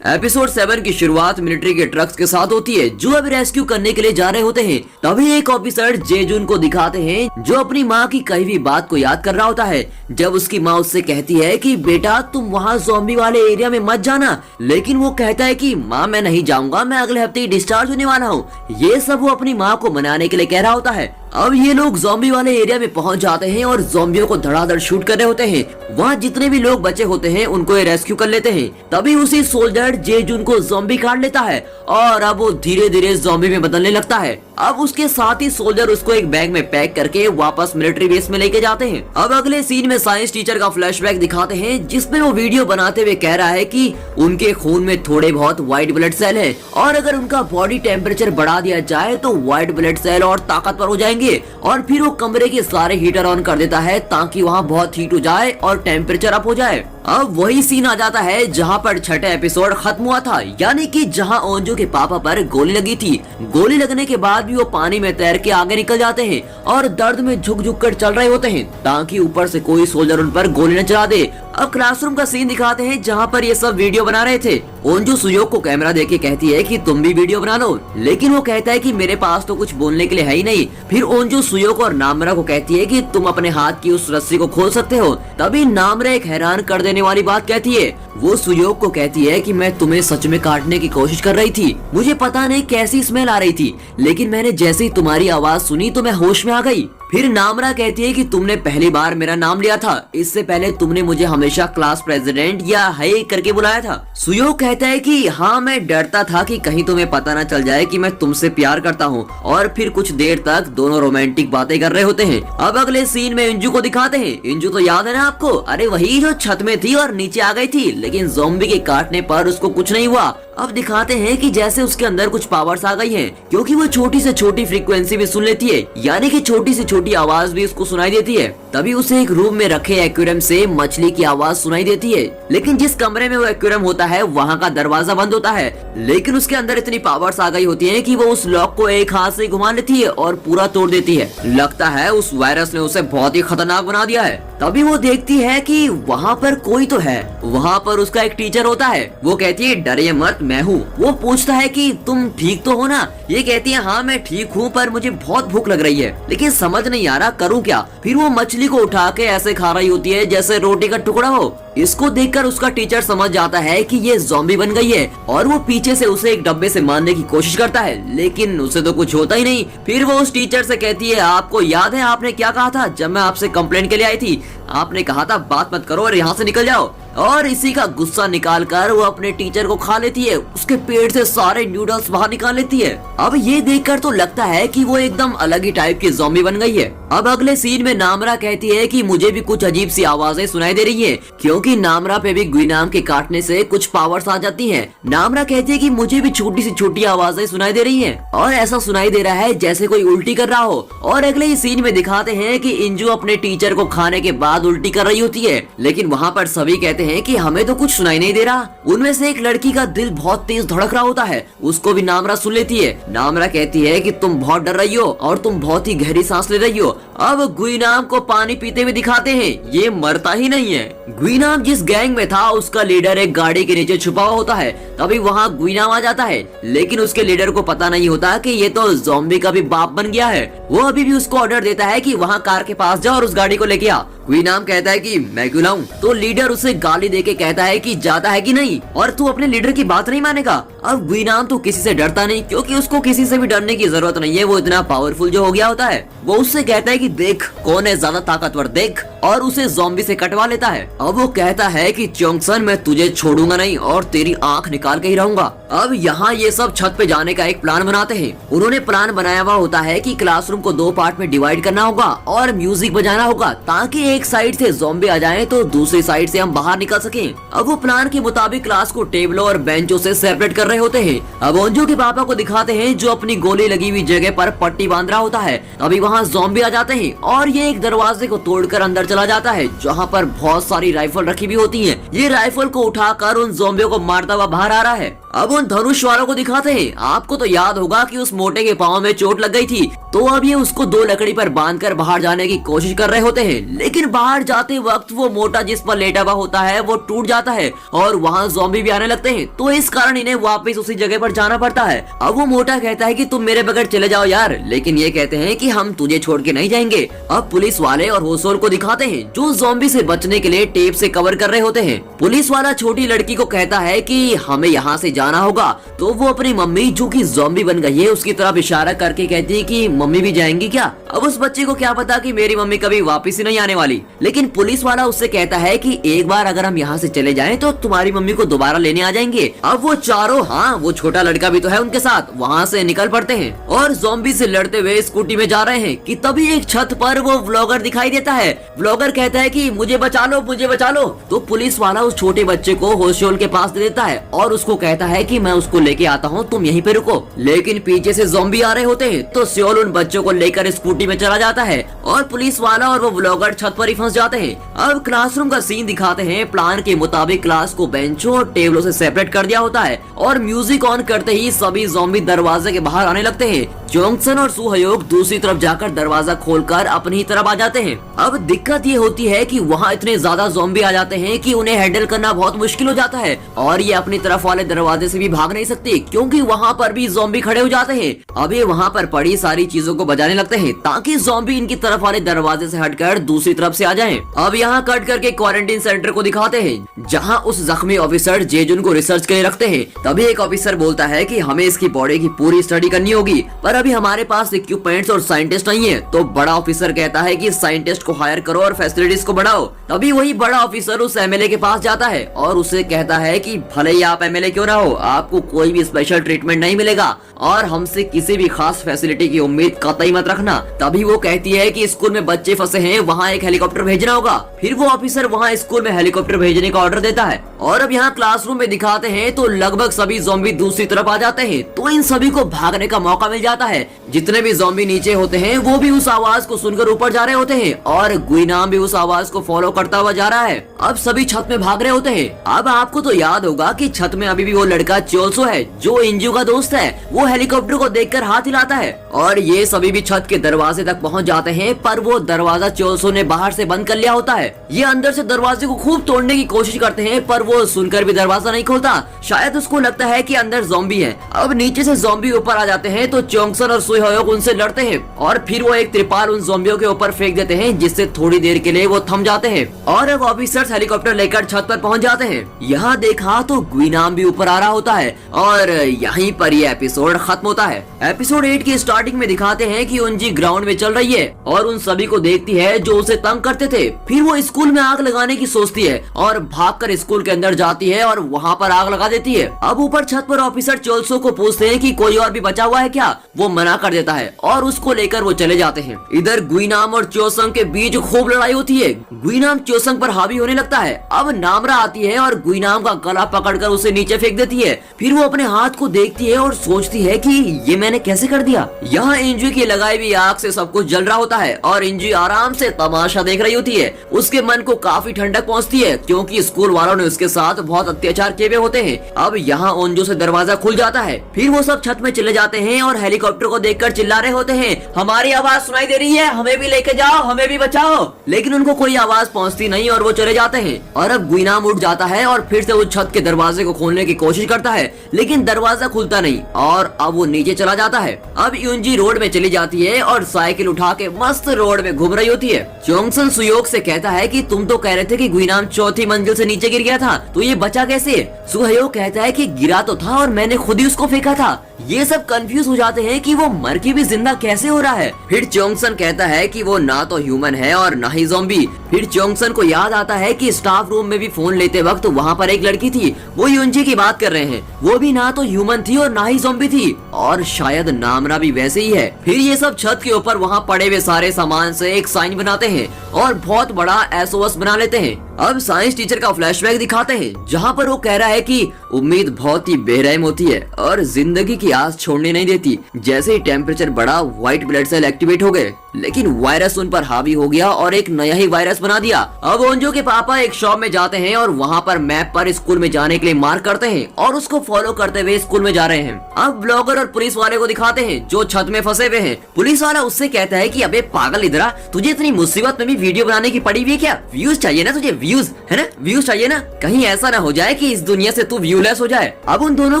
Episode 7 की शुरुआत military के ट्रक्स के साथ होती है जो अभी रेस्क्यू करने के लिए जा रहे होते हैं। तभी एक ऑफिसर जेजुन को दिखाते हैं जो अपनी माँ की कही हुई बात को याद कर रहा होता है। जब उसकी माँ उससे कहती है कि बेटा तुम वहाँ ज़ॉम्बी वाले एरिया में मत जाना, लेकिन वो कहता है कि माँ मैं नहीं जाऊंगा, मैं अगले हफ्ते ही डिस्चार्ज होने वाला हूँ। ये सब वो अपनी माँ को मनाने के लिए कह रहा होता है। अब ये लोग ज़ॉम्बी वाले एरिया में पहुंच जाते हैं और ज़ॉम्बियों को धड़ाधड़ शूट कर रहे होते हैं। वहाँ जितने भी लोग बचे होते हैं उनको ये रेस्क्यू कर लेते हैं। तभी उसी सोल्जर जेजुन को ज़ॉम्बी काट लेता है और अब वो धीरे धीरे ज़ॉम्बी में बदलने लगता है। अब उसके साथ ही सोल्जर उसको एक बैग में पैक करके वापस मिलिट्री बेस में लेके जाते हैं। अब अगले सीन में साइंस टीचर का फ्लैशबैक दिखाते हैं जिसमें वो वीडियो बनाते हुए कह रहा है कि उनके खून में थोड़े बहुत व्हाइट ब्लड सेल है और अगर उनका बॉडी टेम्परेचर बढ़ा दिया जाए तो व्हाइट ब्लड सेल और ताकतवर हो जाएंगे। और फिर वो कमरे के सारे हीटर ऑन कर देता है ताकि वहाँ बहुत हीट हो जाए और टेम्परेचर अप हो जाए। अब वही सीन आ जाता है जहाँ पर छठे एपिसोड खत्म हुआ था, यानी कि जहाँ ओंजो के पापा पर गोली लगी थी। गोली लगने के बाद भी वो पानी में तैर के आगे निकल जाते हैं और दर्द में झुक झुक कर चल रहे होते हैं ताकि ऊपर से कोई सोल्जर उन पर गोली न चला दे। अब क्लासरूम का सीन दिखाते हैं जहाँ पर ये सब वीडियो बना रहे थे। ओंजो सुयोग को कैमरा देके कहती है कि तुम भी वीडियो बना लो, लेकिन वो कहता है कि मेरे पास तो कुछ बोलने के लिए है ही नहीं। फिर ओंजो सुयोग और नामरा को कहती है कि तुम अपने हाथ की उस रस्सी को खोल सकते हो। तभी नामरा एक हैरान कर देने वाली बात कहती है। वो सुयोग को कहती है कि मैं तुम्हें सच में काटने की कोशिश कर रही थी, मुझे पता नहीं कैसी स्मेल आ रही थी, लेकिन मैंने जैसे ही तुम्हारी आवाज सुनी तो मैं होश में आ गई। फिर नामरा कहती है कि तुमने पहली बार मेरा नाम लिया था, इससे पहले तुमने मुझे हमेशा क्लास प्रेसिडेंट या हाई करके बुलाया था। सुयोग कहता है कि हाँ मैं डरता था कि कहीं तुम्हें पता न चल जाए कि मैं तुमसे प्यार करता हूँ। और फिर कुछ देर तक दोनों रोमांटिक बातें कर रहे होते हैं। अब अगले सीन में इंजू को दिखाते हैं। इंजू तो याद है ना आपको, अरे वही जो छत में थी और नीचे आ गई थी, लेकिन ज़ॉम्बी के काटने पर उसको कुछ नहीं हुआ। अब दिखाते हैं कि जैसे उसके अंदर कुछ पावर्स आ गई हैं, क्योंकि वो छोटी से छोटी फ्रीक्वेंसी भी सुन लेती है, यानी कि छोटी से छोटी आवाज भी उसको सुनाई देती है। तभी उसे एक रूम में रखे एक्वेरियम से मछली की आवाज सुनाई देती है, लेकिन जिस कमरे में वो एक्वेरियम होता है वहाँ का दरवाजा बंद होता है। लेकिन उसके अंदर इतनी पावर्स आ गई होती है कि वो उस लॉक को एक हाथ से घुमा लेती है और पूरा तोड़ देती है। लगता है उस वायरस ने उसे बहुत ही खतरनाक बना दिया है। तभी वो देखती है कि वहाँ पर कोई तो है। वहाँ पर उसका एक टीचर होता है। वो कहती है डरिए मत, मैं हूँ। वो पूछता है कि तुम ठीक तो हो ना? ये कहती है हाँ मैं ठीक हूँ, पर मुझे बहुत भूख लग रही है, लेकिन समझ नहीं आ रहा करूँ क्या। फिर वो मछली को उठा के ऐसे खा रही होती है जैसे रोटी का टुकड़ा हो। इसको देखकर उसका टीचर समझ जाता है कि ये ज़ॉम्बी बन गई है और वो पीछे से उसे एक डब्बे से मारने की कोशिश करता है, लेकिन उसे तो कुछ होता ही नहीं। फिर वो उस टीचर से कहती है आपको याद है आपने क्या कहा था जब मैं आपसे कंप्लेंट के लिए आई थी? आपने कहा था बात मत करो और यहाँ से निकल जाओ। और इसी का गुस्सा निकाल कर वो अपने टीचर को खा लेती है, उसके पेट से सारे न्यूडल्स बाहर निकाल लेती है। अब ये देखकर तो लगता है कि वो एकदम अलग ही टाइप की ज़ॉम्बी बन गई है। अब अगले सीन में नामरा कहती है कि मुझे भी कुछ अजीब सी आवाजें सुनाई दे रही है, क्योंकि नामरा पे भी गुइनाम के काटने से कुछ पावर्स आ जाती हैं। नामरा कहती है कि मुझे भी छोटी सी छोटी आवाजें सुनाई दे रही हैं और ऐसा सुनाई दे रहा है जैसे कोई उल्टी कर रहा हो। और अगले ही सीन में दिखाते हैं कि इंजू अपने टीचर को खाने के बाद उल्टी कर रही होती है, लेकिन वहाँ पर सभी कहते हैं कि हमें तो कुछ सुनाई नहीं दे रहा। उनमें से एक लड़की का दिल बहुत तेज धड़क रहा होता है, उसको भी नामरा सुन लेती है। नामरा कहती है कि तुम बहुत डर रही हो और तुम बहुत ही गहरी सांस ले रही हो। अब गुइनाम को पानी पीते हुए दिखाते हैं, ये मरता ही नहीं है। गुइनाम जिस गैंग में था उसका लीडर एक गाड़ी के नीचे छुपा हुआ होता है। तभी वहाँ गुइनाम आ जाता है, लेकिन उसके लीडर को पता नहीं होता कि ये तो ज़ॉम्बी का भी बाप बन गया है। वो अभी भी उसको ऑर्डर देता है कि वहाँ कार के पास जाओ और उस गाड़ी को लेके आ। गुइनाम कहता है कि मैं क्यों लाऊं? तो लीडर उसे गाली देके कहता है कि जाता है कि नहीं, और तू अपने लीडर की बात नहीं मानेगा। अब गुइनाम तो किसी से डरता नहीं, क्योंकि उसको किसी से भी डरने की जरूरत नहीं है, वो इतना पावरफुल जो हो गया होता है। वो उससे कहता है कि देख कौन है ज्यादा ताकतवर, देख, और उसे ज़ॉम्बी से कटवा लेता है। अब वो कहता है कि चोंगसन मैं तुझे छोड़ूंगा नहीं और तेरी आंख निकाल के ही रहूंगा। अब यहाँ ये सब छत पे जाने का एक प्लान बनाते हैं। उन्होंने प्लान बनाया हुआ होता है कि क्लासरूम को 2 पार्ट में डिवाइड करना होगा और म्यूजिक बजाना होगा ताकि एक साइड से ज़ॉम्बी आ जाए तो दूसरी साइड से हम बाहर निकल सकें। अब वो प्लान के मुताबिक क्लास को टेबलों और बेंचों से सेपरेट कर रहे होते हैं। अब ओंजो के पापा को दिखाते हैं जो अपनी गोली लगी हुई जगह पर पट्टी बांध रहा होता है। अभी वहाँ ज़ॉम्बी आ जाते हैं और ये एक दरवाजे को तोड़कर अंदर चला जाता है जहाँ पर बहुत सारी राइफल रखी भी होती हैं। ये राइफल को उठाकर उन ज़ॉम्बियों को मारता हुआ बाहर आ रहा है। अब उन धनुष वालों को दिखाते हैं। आपको तो याद होगा कि उस मोटे के पाँव में चोट लग गई थी, तो अब ये उसको 2 लकड़ी पर बांधकर बाहर जाने की कोशिश कर रहे होते हैं। लेकिन बाहर जाते वक्त वो मोटा जिस पर लेटा हुआ होता है वो टूट जाता है और वहाँ ज़ॉम्बी भी आने लगते हैं, तो इस कारण इन्हें वापस उसी जगह पर जाना पड़ता है। अब वो मोटा कहता है कि तुम मेरे बगैर चले जाओ यार, लेकिन ये कहते हैं कि हम तुझे छोड़ के नहीं जाएंगे। अब पुलिस वाले और होसोल को दिखाते हैं जो ज़ॉम्बी से बचने के लिए टेप से कवर कर रहे होते हैं। पुलिस वाला छोटी लड़की को कहता है कि हमें यहाँ से जाना होगा, तो वो अपनी मम्मी जो कि ज़ॉम्बी बन गई है उसकी तरफ इशारा करके कहती है कि मम्मी भी जाएंगी क्या। अब उस बच्चे को क्या पता कि मेरी मम्मी कभी वापस ही नहीं आने वाली, लेकिन पुलिस वाला उससे कहता है कि एक बार अगर हम यहाँ से चले जाएं तो तुम्हारी मम्मी को दोबारा लेने आ जाएंगे। अब वो चारों, हाँ वो छोटा लड़का भी तो है उनके साथ, वहाँ से निकल पड़ते हैं और ज़ॉम्बी से लड़ते हुए स्कूटी में जा रहे हैं कि तभी एक छत पर वो व्लॉगर दिखाई देता है। व्लॉगर कहता है कि मुझे बचा लो, मुझे बचा लो। तो पुलिस वाला उस छोटे बच्चे को होशियोल के पास दे देता है और उसको कहता है कि मैं उसको लेके आता हूँ, तुम यहीं पे रुको। लेकिन पीछे से ज़ॉम्बी आ रहे होते हैं, तो सियोल उन बच्चों को लेकर स्कूटी में चला जाता है और पुलिस वाला और वो व्लॉगर छत पर ही फंस जाते हैं। अब क्लासरूम का सीन दिखाते हैं। प्लान के मुताबिक क्लास को बेंचों और टेबलों से सेपरेट कर दिया होता है और म्यूजिक ऑन करते ही सभी ज़ॉम्बी दरवाजे के बाहर आने लगते हैं। जोंगसन और सुहयोग दूसरी तरफ जाकर दरवाजा खोलकर अपनी ही तरफ आ जाते हैं। अब दिक्कत ये होती है कि वहाँ इतने ज्यादा ज़ॉम्बी आ जाते हैं कि उन्हें हैंडल करना बहुत मुश्किल हो जाता है और ये अपनी तरफ वाले दरवाजे से भी भाग नहीं सकते क्योंकि वहाँ पर भी ज़ॉम्बी खड़े हो जाते हैं। अब ये वहाँ पर पड़ी सारी चीजों को बजाने लगते हैं ताकि ज़ॉम्बी इनकी तरफ वाले दरवाजे से हटकर दूसरी तरफ से आ जाएं। अब यहाँ कट करके क्वारंटीन सेंटर को दिखाते हैं जहाँ उस जख्मी ऑफिसर जेजुन को रिसर्च के लिए रखते हैं। तभी एक ऑफिसर बोलता है कि हमें इसकी बॉडी की पूरी स्टडी करनी होगी, पर अभी हमारे पास इक्विपमेंट्स और साइंटिस्ट नहीं है। तो बड़ा ऑफिसर कहता है कि साइंटिस्ट को हायर करो और फैसिलिटीज को बढ़ाओ। तभी वही बड़ा ऑफिसर उस एमएलए के पास जाता है और उसे कहता है कि भले ही आप एमएलए क्यों ना हो, आपको कोई भी स्पेशल ट्रीटमेंट नहीं मिलेगा और हमसे किसी भी खास फैसिलिटी की उम्मीद कतई मत रखना। तभी वो कहती है कि स्कूल में बच्चे फंसे हैं, वहाँ एक हेलीकॉप्टर भेजना होगा। फिर वो ऑफिसर वहाँ स्कूल में हेलीकॉप्टर भेजने का ऑर्डर देता है और अब यहाँ क्लासरूम में दिखाते हैं तो लगभग सभी ज़ॉम्बी दूसरी तरफ आ जाते हैं। तो इन सभी को भागने का मौका मिल जाता है। जितने भी ज़ॉम्बी नीचे होते हैं वो भी उस आवाज को सुनकर ऊपर जा रहे होते हैं और गुइनाम भी उस आवाज को फॉलो करता हुआ जा रहा है। अब सभी छत में भाग रहे होते हैं। अब आपको तो याद होगा कि छत में अभी भी वो लड़का चोल्सो है जो इंजू का दोस्त है। वो हेलीकॉप्टर को देखकर हाथ हिलाता है और ये सभी भी छत के दरवाजे तक पहुंच जाते हैं, पर वो दरवाजा चोल्सो ने बाहर से बंद कर लिया होता है। ये अंदर से दरवाजे को खूब तोड़ने की कोशिश करते हैं, पर वो सुनकर भी दरवाजा नहीं खोलता। शायद उसको लगता है कि अंदर ज़ॉम्बी है। अब नीचे से ज़ॉम्बी ऊपर आ जाते हैं तो चोंगसन और सुहयोग उनसे लड़ते हैं और फिर वो एक त्रिपाल उन ज़ॉम्बियों के ऊपर फेंक देते हैं जिससे थोड़ी देर के लिए वो थम जाते हैं और अब ऑफिसर्स हेलीकॉप्टर लेकर छत पर पहुंच जाते हैं। यहाँ देखा तो गुइनाम भी ऊपर आ रहा होता है और यहीं पर ये एपिसोड खत्म होता है। एपिसोड 8 की स्टार्टिंग में दिखाते हैं कि उनजी ग्राउंड में चल रही है और उन सभी को देखती है जो उसे तंग करते थे। फिर वो स्कूल में आग लगाने की सोचती है और भागकर स्कूल के अंदर जाती है और वहाँ पर आग लगा देती है। अब ऊपर छत पर ऑफिसर चोल्सो को पूछते हैं कि कोई और भी बचा हुआ है क्या। वो मना कर देता है और उसको लेकर वो चले जाते हैं। इधर गुइनाम और चोसंग के बीच खूब लड़ाई होती है। गुइनाम चोसंग पर हावी होने लगता है। अब नामरा आती है और गुइनाम का गला पकड़कर उसे नीचे फेंक देती है। फिर वो अपने हाथ को देखती है और सोचती है कि ये मैंने कैसे कर दिया। यहाँ इंजू की लगाई हुई आग से सब कुछ जल रहा होता है और इंजू आराम से तमाशा देख रही होती है। उसके मन को काफी ठंडक पहुँचती है क्योंकि स्कूल वालों ने उसके साथ बहुत अत्याचार किए हुए होते हैं। अब यहाँ ओंजो से दरवाजा खुल जाता है। फिर वो सब छत में चले जाते हैं और हेलीकॉप्टर को देखकर चिल्ला रहे होते हैं, हमारी आवाज सुनाई दे रही है, हमें भी लेके जाओ, हमें भी बचाओ। लेकिन उनको कोई आवाज पहुंचती नहीं और वो चले जाते हैं। और अब गुइनाम उठ जाता है और फिर से उस छत के दरवाजे को खोलने की कोशिश करता है, लेकिन दरवाजा खुलता नहीं और अब वो नीचे चला जाता है। अब यूंजी रोड में चली जाती है और साइकिल उठा के मस्त रोड में घूम रही होती है। चोंगसन सुयोग से कहता है कि तुम तो कह रहे थे कि गुइनाम चौथी मंजिल से नीचे गिर गया था, तो ये बचा कैसे? सुहयोग कहता है कि गिरा तो था और मैंने खुद ही उसको फेंका था। ये सब कंफ्यूज हो जाते हैं कि वो मर के भी जिंदा कैसे हो रहा है। फिर चोंगसन कहता है कि वो ना तो ह्यूमन है और ना ही ज़ॉम्बी। फिर चोंगसन को याद आता है कि स्टाफ रूम में भी फोन लेते वक्त वहाँ पर एक लड़की थी, वो यूंजी की बात कर रहे हैं। वो भी ना तो ह्यूमन थी और ना ही ज़ॉम्बी थी और शायद नामरा भी वैसे ही है। फिर ये सब छत के ऊपर वहाँ पड़े हुए सारे सामान से एक साइन बनाते हैं और बहुत बड़ा SOS बना लेते हैं। अब साइंस टीचर का फ्लैशबैक दिखाते हैं जहाँ पर वो कह रहा है कि उम्मीद बहुत ही बेरहम होती है और जिंदगी की आस छोड़ने नहीं देती। जैसे ही टेम्परेचर बढ़ा, व्हाइट ब्लड सेल एक्टिवेट हो गए, लेकिन वायरस उन पर हावी हो गया और एक नया ही वायरस बना दिया। अब ओंजो के पापा एक शॉप में जाते हैं और वहाँ पर मैप पर स्कूल में जाने के लिए मार्क करते हैं और उसको फॉलो करते हुए स्कूल में जा रहे हैं। अब ब्लॉगर और पुलिस वाले को दिखाते हैं जो छत में फंसे हुए हैं। पुलिस वाला उससे कहता है कि अबे पागल इधरा, तुझे इतनी मुसीबत में भी वीडियो बनाने की पड़ी हुई है क्या? व्यूज चाहिए ना तुझे, व्यूज है ना, व्यूज चाहिए ना, कहीं ऐसा ना हो जाए कि इस दुनिया से तू व्यूलेस हो जाए। अब उन दोनों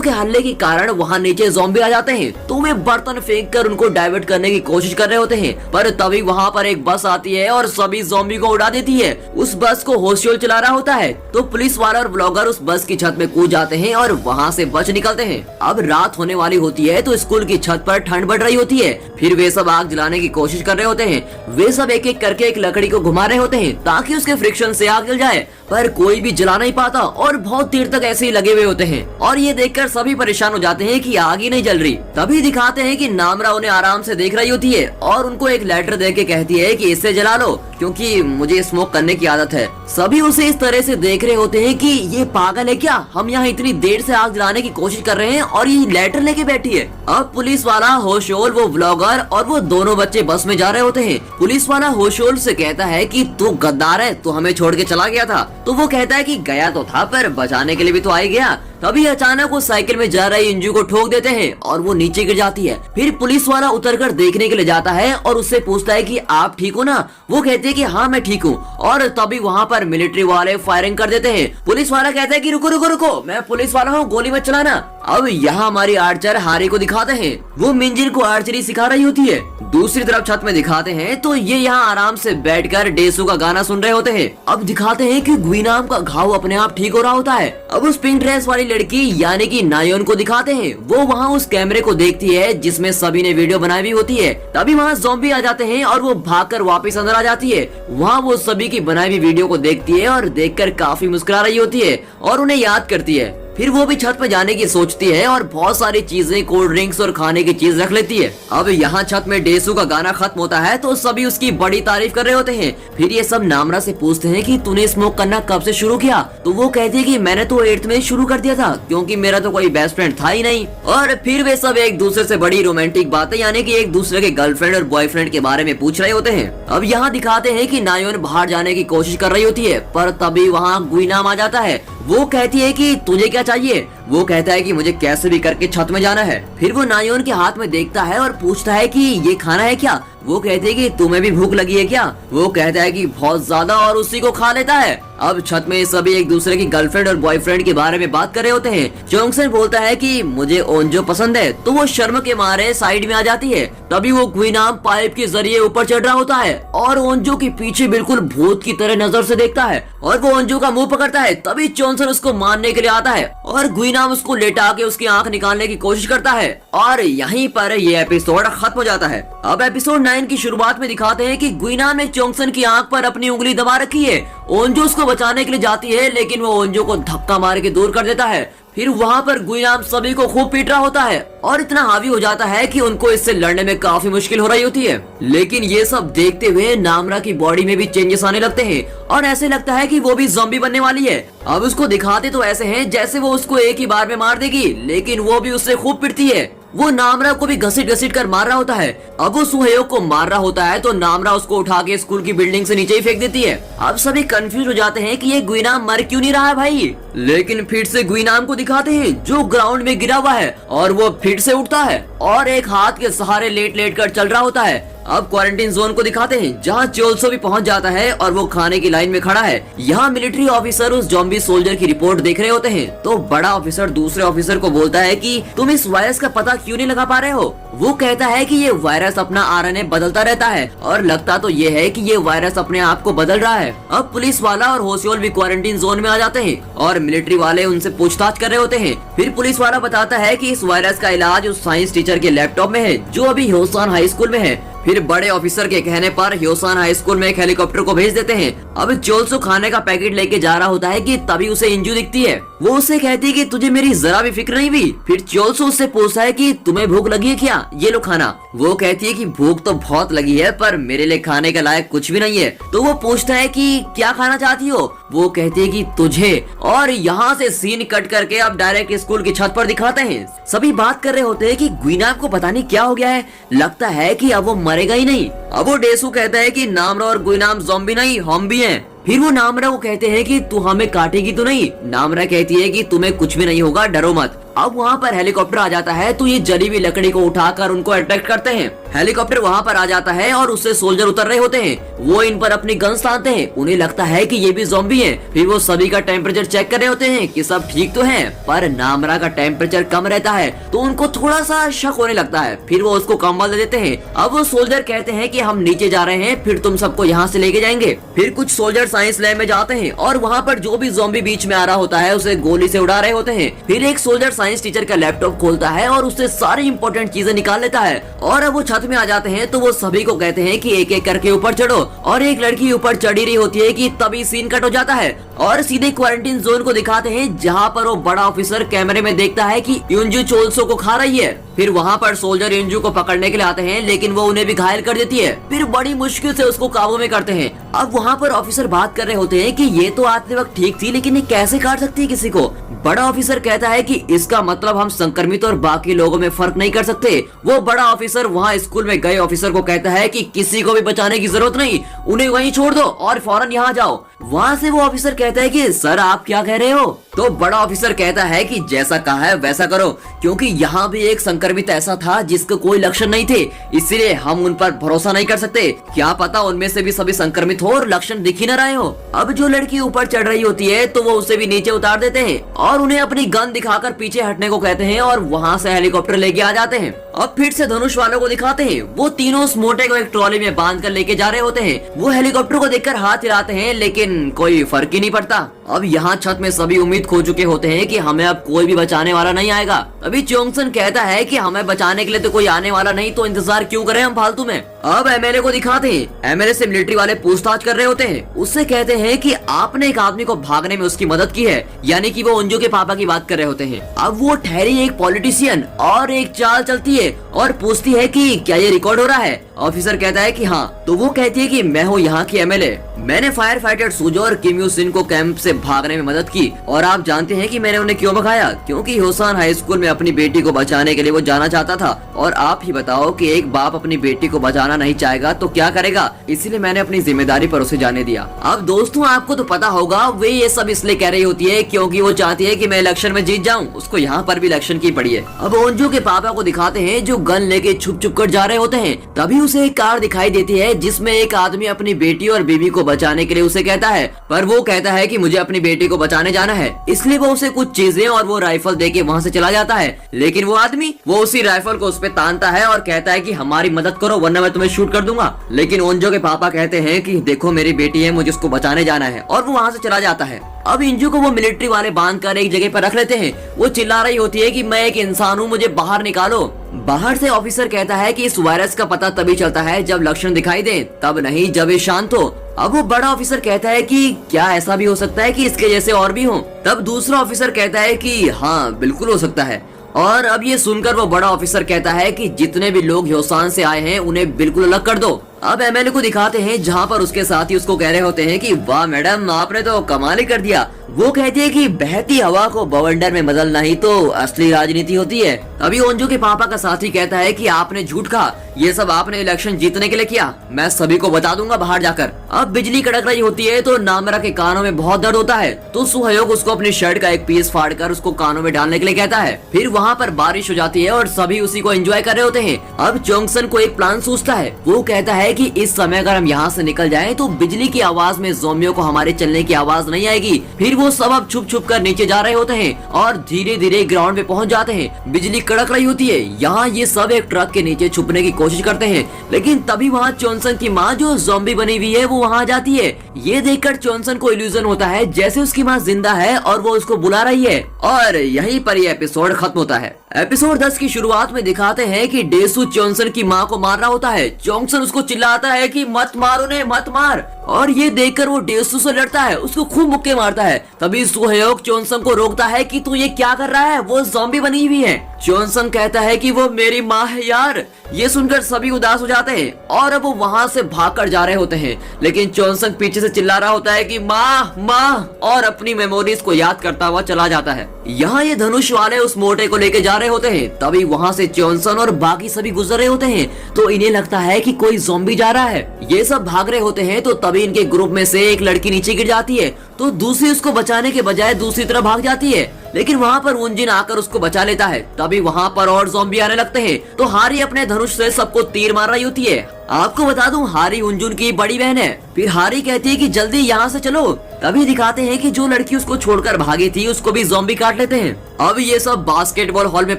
के हल्ले के कारण वहाँ नीचे ज़ॉम्बी आ जाते हैं तो वे बर्तन फेंक कर उनको डाइवर्ट करने की कोशिश कर रहे होते हैं, पर तभी वहाँ पर एक बस आती है और सभी ज़ॉम्बी को उड़ा देती है। उस बस को होशियोल चला रहा होता है तो पुलिस वाला और ब्लॉगर उस बस की छत में कूद जाते हैं और वहाँ से बच निकलते हैं। अब रात होने वाली होती है तो स्कूल की छत पर ठंड बढ़ रही होती है। फिर वे सब आग जलाने की कोशिश कर रहे होते हैं। वे सब एक एक करके एक लकड़ी को घुमा रहे होते हैं ताकि उसके फ्रिक्शन से आग जल जाए, पर कोई भी जला नहीं पाता और बहुत देर तक ऐसे ही लगे हुए होते हैं। और ये देखकर सभी परेशान हो जाते हैं कि आग ही नहीं जल रही। तभी दिखाते हैं कि नामरा उन्हें आराम से देख रही होती है और उनको एक लेटर दे के कहती है कि इसे जला लो क्योंकि मुझे स्मोक करने की आदत है। सभी उसे इस तरह से देख रहे होते हैं कि ये पागल है क्या, हम यहाँ इतनी देर से आग जलाने की कोशिश कर रहे हैं और ये लेटर लेके बैठी है। अब पुलिस वाला होशोल, वो ब्लॉगर और वो दोनों बच्चे बस में जा रहे होते हैं। पुलिस वाला होशोल से कहता है कि तू गद्दार है, तू हमें छोड़ के चला गया था। तो वो कहता है कि गया तो था पर बचाने के लिए भी तो आ ही गया। तभी अचानक वो साइकिल में जा रही इंजू को ठोक देते हैं और वो नीचे गिर जाती है। फिर पुलिस वाला उतरकर देखने के लिए जाता है और उससे पूछता है कि आप ठीक हो ना? वो कहती है कि हाँ मैं ठीक हूँ। और तभी वहाँ पर मिलिट्री वाले फायरिंग कर देते हैं। पुलिस वाला कहता है कि रुको रुको रुको, मैं पुलिस वाला हूँ, गोली मत चलाना। अब यहाँ हमारी आर्चर हारी को दिखाते हैं, वो मिंजिन को आर्चरी सिखा रही होती है। दूसरी तरफ छत में दिखाते हैं तो ये यहाँ आराम से बैठकर डेसू का गाना सुन रहे होते हैं। अब दिखाते हैं कि ग्वीनाम का घाव अपने आप ठीक हो रहा होता है। अब उस पिंक ड्रेस वाली लड़की यानी कि नायोन को दिखाते हैं, वो वहाँ उस कैमरे को देखती है जिसमें सभी ने वीडियो बनाई हुई होती है। तभी वहाँ ज़ॉम्बी आ जाते हैं और वो भागकर वापस अंदर आ जाती है। वहाँ वो सभी की बनाई हुई वीडियो को देखती है और देखकर काफी मुस्कुरा रही होती है और उन्हें याद करती है। फिर वो भी छत पे जाने की सोचती है और बहुत सारी चीजें, कोल्ड ड्रिंक्स और खाने की चीज रख लेती है। अब यहाँ छत में डेसू का गाना खत्म होता है तो सभी उसकी बड़ी तारीफ कर रहे होते हैं। फिर ये सब नामरा से पूछते हैं कि तूने स्मोक करना कब से शुरू किया? तो वो कहती है कि मैंने तो 8th में शुरू कर दिया था क्योंकि मेरा तो कोई बेस्ट फ्रेंड था ही नहीं। और फिर वे सब एक दूसरे से बड़ी रोमांटिक बातें यानी कि एक दूसरे के गर्लफ्रेंड और बॉयफ्रेंड के बारे में पूछ रहे होते हैं। अब यहाँ दिखाते हैं कि नायोन बाहर जाने की कोशिश कर रही होती है पर तभी वहाँ ग्वीनाम आ जाता है। वो कहती है कि तुझे क्या चाहिए? वो कहता है कि मुझे कैसे भी करके छत में जाना है। फिर वो नायोन के हाथ में देखता है और पूछता है कि ये खाना है क्या? वो कहती है कि तुम्हें भी भूख लगी है क्या? वो कहता है कि बहुत ज्यादा और उसी को खा लेता है। अब छत में सभी एक दूसरे की गर्लफ्रेंड और बॉयफ्रेंड के बारे में बात कर रहे होते हैं। चोंगसन बोलता है कि मुझे ओंजो पसंद है तो वो शर्म के मारे साइड में आ जाती है। तभी वो ग्वीनाम पाइप के जरिए ऊपर चढ़ रहा होता है और ओंजो के पीछे बिल्कुल भूत की तरह नजर से देखता है और वो ओंजो का मुंह पकड़ता है। तभी चोंगसन उसको मारने के लिए आता है और ग्वीनाम उसको लेटा के उसकी आंख निकालने की कोशिश करता है और यहीं पर ये एपिसोड खत्म हो जाता है। अब एपिसोड 9 की शुरुआत में दिखाते हैं कि ग्वीनाम ने चोंगसन की आंख पर अपनी उंगली दबा रखी है। ओंजो उसको बचाने के लिए जाती है लेकिन वो ओंजो को धक्का मार के दूर कर देता है। फिर वहाँ पर ग्वीनाम सभी को खूब पीट रहा होता है और इतना हावी हो जाता है कि उनको इससे लड़ने में काफी मुश्किल हो रही होती है। लेकिन ये सब देखते हुए नामरा की बॉडी में भी चेंजेस आने लगते हैं और ऐसे लगता है कि वो भी ज़ॉम्बी बनने वाली है। अब उसको दिखाते तो ऐसे हैं जैसे वो उसको एक ही बार में मार देगी, लेकिन वो भी उससे खूब पिटती है। वो नामरा को भी घसीट घसीट कर मार रहा होता है। अब वो सुहेयोग को मार रहा होता है तो नामरा उसको उठा के स्कूल की बिल्डिंग से नीचे ही फेंक देती है। अब सभी कंफ्यूज हो जाते हैं कि ये ग्वीनाम मर क्यों नहीं रहा है भाई। लेकिन फिर से ग्वीनाम को दिखाते हैं जो ग्राउंड में गिरा हुआ है और वो फिर से उठता है और एक हाथ के सहारे लेट लेट कर चल रहा होता है। अब क्वारंटाइन जोन को दिखाते हैं जहाँ चोल्सो भी पहुँच जाता है और वो खाने की लाइन में खड़ा है। यहाँ मिलिट्री ऑफिसर उस ज़ॉम्बी सोल्जर की रिपोर्ट देख रहे होते हैं तो बड़ा ऑफिसर दूसरे ऑफिसर को बोलता है कि तुम इस वायरस का पता क्यों नहीं लगा पा रहे हो। वो कहता है कि ये वायरस अपना आरएनए बदलता रहता है और लगता तो ये है कि ये वायरस अपने आप को बदल रहा है। अब पुलिस वाला और होशियोल भी क्वारंटाइन जोन में आ जाते हैं और मिलिट्री वाले उनसे पूछताछ कर रहे होते हैं। फिर पुलिस वाला बताता है कि इस वायरस का इलाज उस साइंस टीचर के लैपटॉप में है जो अभी ह्योसान हाई स्कूल में है। फिर बड़े ऑफिसर के कहने पर ह्योसान हाई स्कूल में एक हेलीकॉप्टर को भेज देते हैं। अब चोल्सो खाने का पैकेट लेके जा रहा होता है कि तभी उसे इंजू दिखती है। वो उससे कहती है कि तुझे मेरी जरा भी फिक्र नहीं हुई। फिर चोल्सो उससे पूछता है कि तुम्हें भूख लगी है क्या, ये लो खाना। वो कहती है कि भूख तो बहुत लगी है पर मेरे लिए खाने के लायक कुछ भी नहीं है। तो वो पूछता है कि क्या खाना चाहती हो। वो कहती है कि तुझे, और यहाँ से सीन कट करके अब डायरेक्ट स्कूल की छत पर दिखाते हैं। सभी बात कर रहे होते हैं कि गुइनाप को पता नहीं क्या हो गया है, लगता है कि अब वो मरेगा ही नहीं। अब वो डेसू कहता है कि नामरा और गुइनाप ज़ॉम्बी नहीं, हम भी हैं। फिर वो नामरा को कहते हैं कि तू हमें काटेगी तो नहीं। नामरा कहती है कि तुम्हें कुछ भी नहीं होगा, डरो मत। अब वहाँ पर हेलीकॉप्टर आ जाता है तो ये जली हुई लकड़ी को उठाकर उनको अट्रैक्ट करते हैं। हेलीकॉप्टर वहाँ पर आ जाता है और उससे सोल्जर उतर रहे होते हैं। वो इन पर अपनी गन्स तानते हैं, उन्हें लगता है कि ये भी ज़ॉम्बी हैं। फिर वो सभी का टेम्परेचर चेक कर रहे होते हैं कि सब ठीक तो है, पर नामरा का टेम्परेचर कम रहता है तो उनको थोड़ा सा शक होने लगता है। फिर वो उसको कंबल दे देते हैं। अब वो सोल्जर कहते हैं कि हम नीचे जा रहे हैं, फिर तुम सबको यहाँ से लेके जाएंगे। फिर कुछ सोल्जर साइंस लैब में जाते हैं और वहाँ पर जो भी ज़ॉम्बी बीच में आ रहा होता है उसे गोली से उड़ा रहे होते हैं। फिर एक सोल्जर साइंस टीचर का लैपटॉप खोलता है और उससे सारी इंपॉर्टेंट चीजें निकाल लेता है। और अब वो छत में आ जाते हैं तो वो सभी को कहते हैं कि एक एक करके ऊपर चढ़ो, और एक लड़की ऊपर चढ़ी रही होती है कि तभी सीन कट हो जाता है और सीधे क्वारंटीन जोन को दिखाते हैं, जहाँ पर वो बड़ा ऑफिसर कैमरे में देखता है कि युंजू चोल्सो को खा रही है। फिर वहाँ पर सोल्जर युंजू को पकड़ने के लिए आते हैं, लेकिन वो उन्हें भी घायल कर देती है। फिर बड़ी मुश्किल से उसको काबू में करते हैं। अब वहाँ पर ऑफिसर बात कर रहे होते हैं कि ये तो आते वक्त ठीक थी, लेकिन ये कैसे काट सकती है किसी को। बड़ा ऑफिसर कहता है कि इसका मतलब हम संक्रमित और बाकी लोगों में फर्क नहीं कर सकते। वो बड़ा ऑफिसर वहाँ स्कूल में गए ऑफिसर को कहता है कि किसी को भी बचाने की जरूरत नहीं, उन्हें वहीं छोड़ दो और फौरन यहाँ जाओ। वहाँ से वो ऑफिसर कहता है कि सर आप क्या कह रहे हो। तो बड़ा ऑफिसर कहता है कि जैसा कहा है वैसा करो, क्योंकि यहाँ भी एक संक्रमित ऐसा था जिसके कोई लक्षण नहीं थे, इसलिए हम उन पर भरोसा नहीं कर सकते। क्या पता उनमें से भी सभी संक्रमित हो और लक्षण दिख ही न रहे हो। अब जो लड़की ऊपर चढ़ रही होती है तो वो उसे भी नीचे उतार देते हैं और उन्हें अपनी गन दिखाकर पीछे हटने को कहते हैं और वहाँ से हेलीकॉप्टर लेके आ जाते हैं। अब फिर से धनुष वालों को दिखाते हैं। वो तीनों उस मोटे को एक ट्रॉली में बांध कर लेके जा रहे होते हैं। वो हेलीकॉप्टर को देखकर हाथ हिलाते हैं, लेकिन कोई फर्क ही नहीं पड़ता। अब यहाँ छत में सभी उम्मीद खो चुके होते हैं कि हमें अब कोई भी बचाने वाला नहीं आएगा। अभी चोंगसन कहता है कि हमें बचाने के लिए तो कोई आने वाला नहीं, तो इंतजार क्यों करें हम फालतू में। अब एमएलए को दिखाते हैं। एमएलए से मिलिट्री वाले पूछताछ कर रहे होते हैं। उससे कहते हैं कि आपने एक आदमी को भागने में उसकी मदद की है, यानी कि वो उंजू के पापा की बात कर रहे होते हैं। अब वो ठहरी एक पॉलिटिशियन और एक चाल चलती है और पूछती है कि क्या ये रिकॉर्ड हो रहा है। ऑफिसर कहता है कि हाँ। तो वो कहती है कि मैं हूँ यहाँ की एमएलए, मैंने फायर फाइटर सुजो और किम यू सिन को कैंप से भागने में मदद की, और आप जानते हैं कि मैंने उन्हें क्यों भगाया, क्योंकि होसान हाई स्कूल में अपनी बेटी को बचाने के लिए वो जाना चाहता था। और आप ही बताओ कि एक बाप अपनी बेटी को बचाना नहीं चाहेगा तो क्या करेगा, इसीलिए मैंने अपनी जिम्मेदारी पर उसे जाने दिया। अब दोस्तों आपको तो पता होगा वे ये सब इसलिए कह रही होती है क्योंकि वो चाहती है कि मैं इलेक्शन में जीत जाऊं। उसको यहाँ पर भी इलेक्शन की पड़ी है। अब ओंजू के पापा को दिखाते हैं जो गन लेके छुप छुप कर जा रहे होते हैं। तभी उसे एक कार दिखाई देती है जिसमें एक आदमी अपनी बेटी और बीवी को बचाने के लिए उसे कहता है, पर वो कहता है कि मुझे अपनी बेटी को बचाने जाना है, इसलिए वो उसे कुछ चीजें और वो राइफल देके वहाँ से चला जाता है। लेकिन वो आदमी वो उसी राइफल को उस पे तानता है और कहता है कि हमारी मदद करो वरना मैं तुम्हें शूट कर दूंगा। लेकिन ओंजो के पापा कहते हैं कि देखो मेरी बेटी है, मुझे उसको बचाने जाना है, और वो वहाँ से चला जाता है। अब इंजू को वो मिलिट्री वाले बांध कर एक जगह पर रख लेते हैं। वो चिल्ला रही होती है कि मैं एक इंसान हूँ, मुझे बाहर निकालो। बाहर से ऑफिसर कहता है कि इस वायरस का पता तभी चलता है जब लक्षण दिखाई दे, तब नहीं जब ये शांत हो। अब वो बड़ा ऑफिसर कहता है कि क्या ऐसा भी हो सकता है कि इसके जैसे और भी हो। तब दूसरा ऑफिसर कहता है कि हाँ बिल्कुल हो सकता है। और अब ये सुनकर वो बड़ा ऑफिसर कहता है कि जितने भी लोग ह्योसान से आए हैं उन्हें बिल्कुल अलग कर दो। अब एमएलए को दिखाते हैं जहाँ पर उसके साथी उसको कह रहे होते हैं कि वाह मैडम आपने तो कमाल ही कर दिया। वो कहती है कि बहती हवा को बवंडर में बदलना ही तो असली राजनीति होती है। अभी ओंजू के पापा का साथी कहता है कि आपने झूठ कहा, ये सब आपने इलेक्शन जीतने के लिए किया, मैं सभी को बता दूंगा बाहर जाकर। अब बिजली कड़क रही होती है तो नामरा के कानों में बहुत दर्द होता है, तो सुहयोग उसको अपनी शर्ट का एक पीस फाड़ कर उसको कानों में डालने के लिए कहता है। फिर वहाँ पर बारिश हो जाती है और सभी उसी को एंजॉय कर रहे होते हैं। अब चोंगसन को एक प्लान सूझता है। वो कहता है कि इस समय अगर हम यहाँ से निकल जाएं तो बिजली की आवाज में ज़ोंबियों को हमारे चलने की आवाज नहीं आएगी। फिर वो सब अब छुप छुप कर नीचे जा रहे होते हैं और धीरे धीरे ग्राउंड पे पहुंच जाते हैं। बिजली कड़क रही होती है। यहाँ ये सब एक ट्रक के नीचे छुपने की कोशिश करते हैं, लेकिन तभी वहाँ चोंगसन की माँ जो ज़ॉम्बी बनी हुई है वो वहाँ जाती है। ये देखकर चोंगसन को इल्यूजन होता है जैसे उसकी माँ जिंदा है और वो उसको बुला रही है। और यहीं पर ये एपिसोड खत्म होता है। एपिसोड 10 की शुरुआत में दिखाते हैं कि डेसू चोंगसन की माँ को मार रहा होता है। चोंगसन उसको चिल्लाता है कि मत मार उन्हें, मत मार, और ये देखकर वो डेसू से लड़ता है, उसको खूब मुक्के मारता है। तभी सुहयोग चोंगसन को रोकता है कि तू ये क्या कर रहा है, वो ज़ॉम्बी बनी हुई है। चोंगसन कहता है कि वो मेरी माँ है यार। ये सुनकर सभी उदास हो जाते हैं और अब वो वहाँ से भागकर जा रहे होते हैं, लेकिन चोंगसन पीछे से चिल्ला रहा होता है कि माँ माँ, और अपनी मेमोरीज को याद करता हुआ चला जाता है। यहाँ ये धनुष वाले उस मोटे को लेके जा रहे होते हैं, तभी वहाँ से चोंगसन और बाकी सभी गुजर रहे होते हैं, तो इन्हें लगता है कि कोई ज़ॉम्बी जा रहा है। ये सब भाग रहे होते हैं, तो तभी इनके ग्रुप में से एक लड़की नीचे गिर जाती है, तो दूसरी उसको बचाने के बजाय दूसरी तरफ भाग जाती है, लेकिन वहाँ पर उंजिन आकर उसको बचा लेता है। तभी वहाँ पर और ज़ॉम्बी आने लगते हैं, तो हारी अपने धनुष से सबको तीर मार रही होती है। आपको बता दूं, हारी उंजुन की बड़ी बहन है। फिर हारी कहती है कि जल्दी यहाँ से चलो। तभी दिखाते हैं कि जो लड़की उसको छोड़कर भागी थी उसको भी ज़ॉम्बी काट लेते हैं। अब ये सब बास्केटबॉल हॉल में